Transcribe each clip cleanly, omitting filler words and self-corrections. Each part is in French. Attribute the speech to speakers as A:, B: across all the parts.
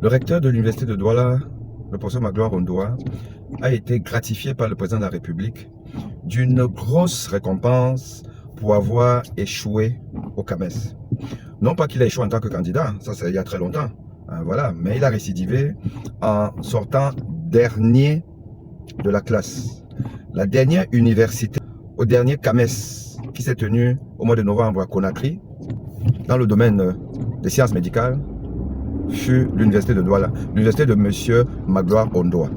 A: Le recteur de l'université de Douala, le professeur Magloire Ondoa, a été gratifié par le président de la République d'une grosse récompense pour avoir échoué au CAMES. Non pas qu'il a échoué en tant que candidat, ça c'est il y a très longtemps, hein, voilà, mais il a récidivé en sortant dernier de la classe. La dernière université, au dernier CAMES qui s'est tenu au mois de novembre à Conakry, dans le domaine des sciences médicales, fut l'université de Douala, l'université de M. Magloire Ondoa.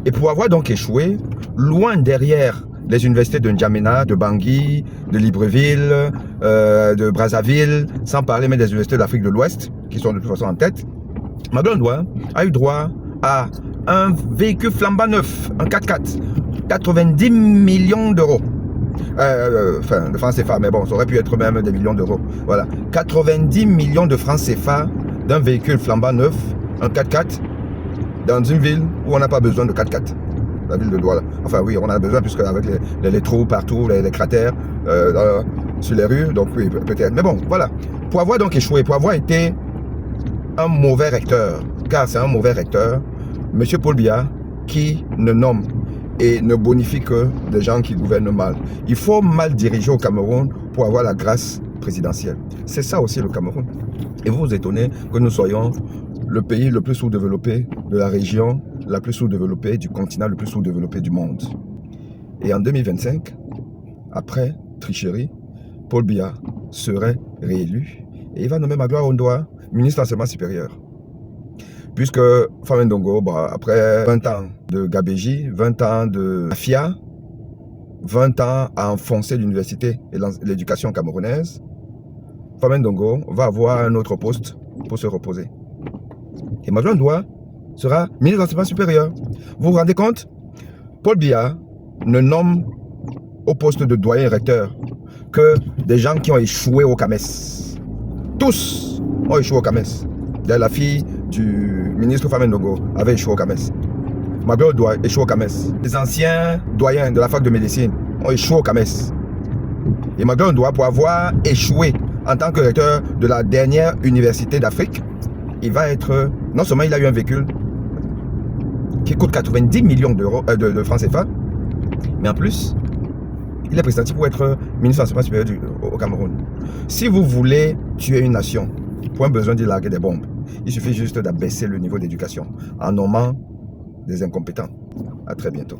A: Et pour avoir donc échoué, loin derrière les universités de N'Djamena, de Bangui, de Libreville, de Brazzaville, sans parler même des universités d'Afrique de l'Ouest, qui sont de toute façon en tête, Magloire Ondoa a eu droit à un véhicule flambant neuf, un 4x4, 90 millions d'euros. Enfin, de francs CFA, mais bon, ça aurait pu être même des millions d'euros. Voilà, 90 millions de francs CFA d'un véhicule flambant neuf, un 4x4, dans une ville où on n'a pas besoin de 4x4. La ville de Douala. Enfin oui, on en a besoin puisque avec les trous partout, les cratères sur les rues, donc oui, peut-être. Mais bon, voilà. Pour avoir donc échoué, pour avoir été un mauvais recteur, car c'est un mauvais recteur, M. Paul Biya, qui ne nomme et ne bonifie que des gens qui gouvernent mal. Il faut mal diriger au Cameroun pour avoir la grâce présidentielle. C'est ça aussi le Cameroun. Et vous vous étonnez que nous soyons le pays le plus sous-développé de la région, la plus sous-développée du continent, le plus sous-développé du monde. Et en 2025, après tricherie, Paul Biya serait réélu et il va nommer Magloire Ondoa ministre de l'enseignement supérieur. Puisque Famen Ndongo, après 20 ans de gabégie, 20 ans de mafia, 20 ans à enfoncer l'université et l'éducation camerounaise, Famen Ndongo va avoir un autre poste pour se reposer. Et Magloire Ondoa sera ministre de l'enseignement supérieur. Vous vous rendez compte? Paul Biya ne nomme au poste de doyen recteur que des gens qui ont échoué au CAMES. Tous ont échoué au CAMES. La fille du ministre Famen Ndongo avait échoué au CAMES. Magloire Ondoa échoué au CAMES. Les anciens doyens de la fac de médecine ont échoué au CAMES. Et Magloire Ondoa, pour avoir échoué en tant que recteur de la dernière université d'Afrique, il va être, non seulement il a eu un véhicule qui coûte 90 millions d'euros de francs CFA, mais en plus, il est pressenti pour être ministre de l'enseignement supérieur au Cameroun. Si vous voulez tuer une nation, point besoin d'y larguer des bombes. Il suffit juste d'abaisser le niveau d'éducation en nommant des incompétents. À très bientôt.